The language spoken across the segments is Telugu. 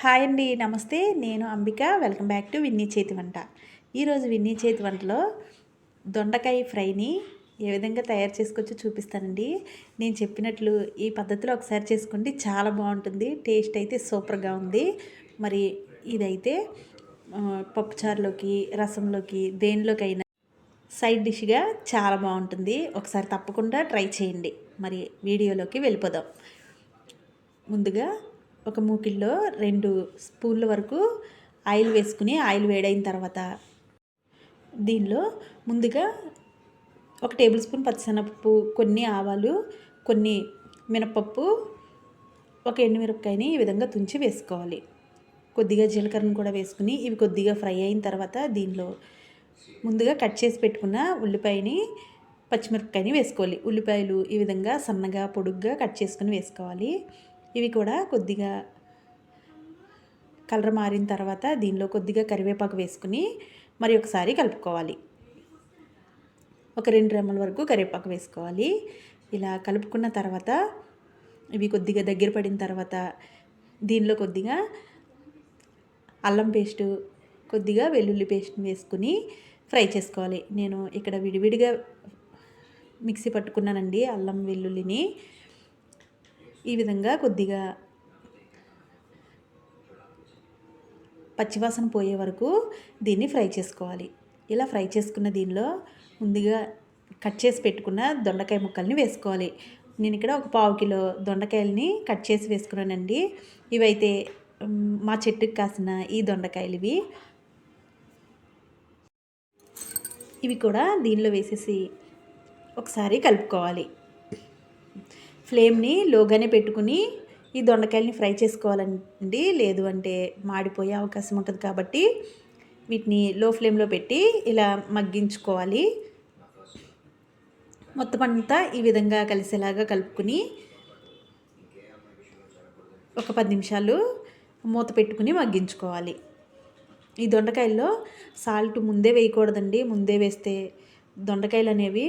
హాయ్ అండి, నమస్తే. నేను Ambika. Welcome back to Vinni చేతి వంట. ఈరోజు విన్నీ చేతి వంటలో దొండకాయ ఫ్రైని ఏ విధంగా తయారు చేసుకోవచ్చో చూపిస్తానండి. నేను చెప్పినట్లు ఈ పద్ధతిలో ఒకసారి చేసుకోండి, చాలా బాగుంటుంది. టేస్ట్ అయితే సూపర్గా ఉంది. మరి ఇదైతే పప్పుచారులోకి, రసంలోకి, దేనిలోకైనా సైడ్ డిష్గా చాలా బాగుంటుంది. ఒకసారి తప్పకుండా ట్రై చేయండి. మరి వీడియోలోకి వెళ్ళిపోదాం. ముందుగా ఒక మూకిల్లో 2 స్పూన్ల వరకు ఆయిల్ వేసుకుని, ఆయిల్ వేడైన తర్వాత దీనిలో ముందుగా 1 టేబుల్ స్పూన్ పచ్చిశనగపప్పు, కొన్ని ఆవాలు, కొన్ని మినపప్పు, ఒక ఎండుమిరపకాయని ఈ విధంగా తుంచి వేసుకోవాలి. కొద్దిగా జీలకర్రను కూడా వేసుకుని ఇవి కొద్దిగా ఫ్రై అయిన తర్వాత దీనిలో ముందుగా కట్ చేసి పెట్టుకున్న ఉల్లిపాయని, పచ్చిమిరపకాయని వేసుకోవాలి. ఉల్లిపాయలు ఈ విధంగా సన్నగా పొడుగ్గా కట్ చేసుకుని వేసుకోవాలి. ఇవి కూడా కొద్దిగా కలర్ మారిన తర్వాత దీనిలో కొద్దిగా కరివేపాకు వేసుకుని మరి ఒకసారి కలుపుకోవాలి. ఒక 2 రెమ్మల వరకు కరివేపాకు వేసుకోవాలి. ఇలా కలుపుకున్న తర్వాత ఇవి కొద్దిగా దగ్గర పడిన తర్వాత దీనిలో కొద్దిగా అల్లం పేస్టు, కొద్దిగా వెల్లుల్లి పేస్ట్ని వేసుకుని ఫ్రై చేసుకోవాలి. నేను ఇక్కడ విడివిడిగా మిక్సీ పట్టుకున్నానండి అల్లం వెల్లుల్లిని. ఈ విధంగా కొద్దిగా పచ్చివాసన పోయే వరకు దీన్ని ఫ్రై చేసుకోవాలి. ఇలా ఫ్రై చేసుకున్న దీనిలో ముందుగా కట్ చేసి పెట్టుకున్న దొండకాయ ముక్కల్ని వేసుకోవాలి. నేను ఇక్కడ ఒక 1/4 కిలో దొండకాయలని కట్ చేసి వేసుకున్నానండి. ఇవైతే మా చెట్టుకి కాసిన ఈ దొండకాయలు ఇవి కూడా దీనిలో వేసేసి ఒకసారి కలుపుకోవాలి. ఫ్లేమ్ని లోగానే పెట్టుకుని ఈ దొండకాయలని ఫ్రై చేసుకోవాలండి. లేదు అంటే మాడిపోయే అవకాశం ఉంటుంది కాబట్టి వీటిని లో ఫ్లేమ్లో పెట్టి ఇలా మగ్గించుకోవాలి. మొత్తం అంతా ఈ విధంగా కలిసేలాగా కలుపుకుని ఒక 10 నిమిషాలు మూత పెట్టుకుని మగ్గించుకోవాలి. ఈ దొండకాయల్లో సాల్ట్ ముందే వేయకూడదండి. ముందే వేస్తే దొండకాయలు అనేవి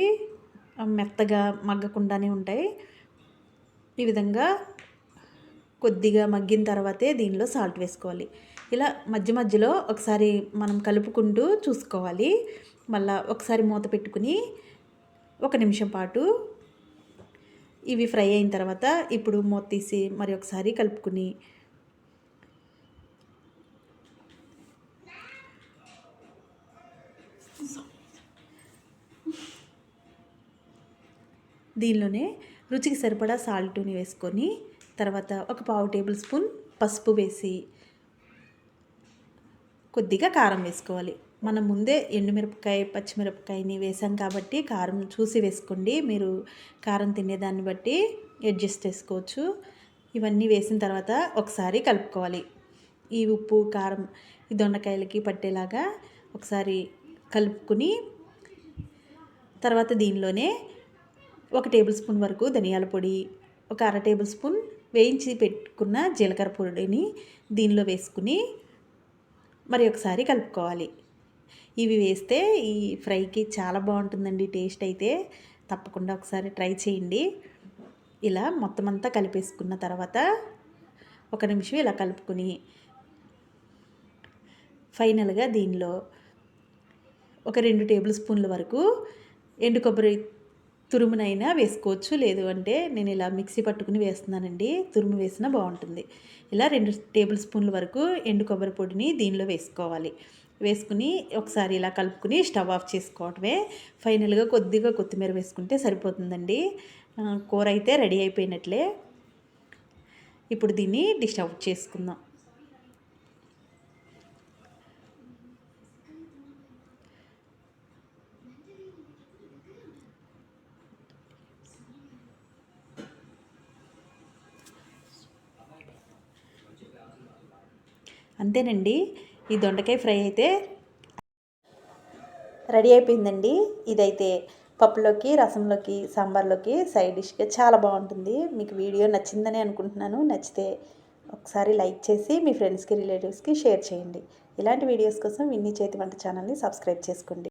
మెత్తగా మగ్గకుండానే ఉంటాయి. ఈ విధంగా కొద్దిగా మగ్గిన తర్వాతే దీనిలో సాల్ట్ వేసుకోవాలి. ఇలా మధ్య మధ్యలో ఒకసారి మనం కలుపుకుంటూ చూసుకోవాలి. మళ్ళీ ఒకసారి మూత పెట్టుకుని 1 నిమిషం పాటు ఇవి ఫ్రై అయిన తర్వాత ఇప్పుడు మూత తీసి మరి ఒకసారి కలుపుకుని దీనిలోనే రుచికి సరిపడా సాల్ట్ని వేసుకొని తర్వాత ఒక 1/2 టేబుల్ స్పూన్ పసుపు వేసి కొద్దిగా కారం వేసుకోవాలి. మనం ముందే ఎండుమిరపకాయ, పచ్చిమిరపకాయని వేసాం కాబట్టి కారం చూసి వేసుకోండి. మీరు కారం తినేదాన్ని బట్టి అడ్జస్ట్ చేసుకోవచ్చు. ఇవన్నీ వేసిన తర్వాత ఒకసారి కలుపుకోవాలి. ఈ ఉప్పు, కారం ఈ దొండకాయలకి పట్టేలాగా ఒకసారి కలుపుకుని తర్వాత దీనిలోనే 1 టేబుల్ స్పూన్ వరకు ధనియాల పొడి, ఒక 1/2 టేబుల్ స్పూన్ వేయించి పెట్టుకున్న జీలకర్ర పొడిని దీనిలో వేసుకుని మరి ఒకసారి కలుపుకోవాలి. ఇవి వేస్తే ఈ ఫ్రైకి చాలా బాగుంటుందండి. టేస్ట్ అయితే తప్పకుండా ఒకసారి ట్రై చేయండి. ఇలా మొత్తం అంతా కలిపేసుకున్న తర్వాత 1 నిమిషం ఇలా కలుపుకుని ఫైనల్గా దీనిలో ఒక 2 టేబుల్ స్పూన్ల వరకు ఎండు కొబ్బరి తురుమునైనా వేసుకోవచ్చు. లేదు అంటే నేను ఇలా మిక్సీ పట్టుకుని వేస్తున్నానండి. తురుము వేసినా బాగుంటుంది. ఇలా 2 టేబుల్ స్పూన్ల వరకు ఎండు కొబ్బరి పొడిని దీనిలో వేసుకోవాలి. వేసుకుని ఒకసారి ఇలా కలుపుకుని స్టవ్ ఆఫ్ చేసుకోవటమే. ఫైనల్గా కొద్దిగా కొత్తిమీర వేసుకుంటే సరిపోతుందండి. కూర అయితే రెడీ అయిపోయినట్లే. ఇప్పుడు దీన్ని డిష్ అవుట్ చేసుకుందాం. అంతేనండి, ఈ దొండకాయ ఫ్రై అయితే రెడీ అయిపోయిందండి. ఇదైతే పప్పులోకి, రసంలోకి, సాంబార్లోకి సైడ్ డిష్గా చాలా బాగుంటుంది. మీకు వీడియో నచ్చిందని అనుకుంటున్నాను. నచ్చితే ఒకసారి లైక్ చేసి మీ ఫ్రెండ్స్కి, రిలేటివ్స్కి షేర్ చేయండి. ఇలాంటి వీడియోస్ కోసం విన్నీ చేతి వంట ఛానల్ని సబ్స్క్రైబ్ చేసుకోండి.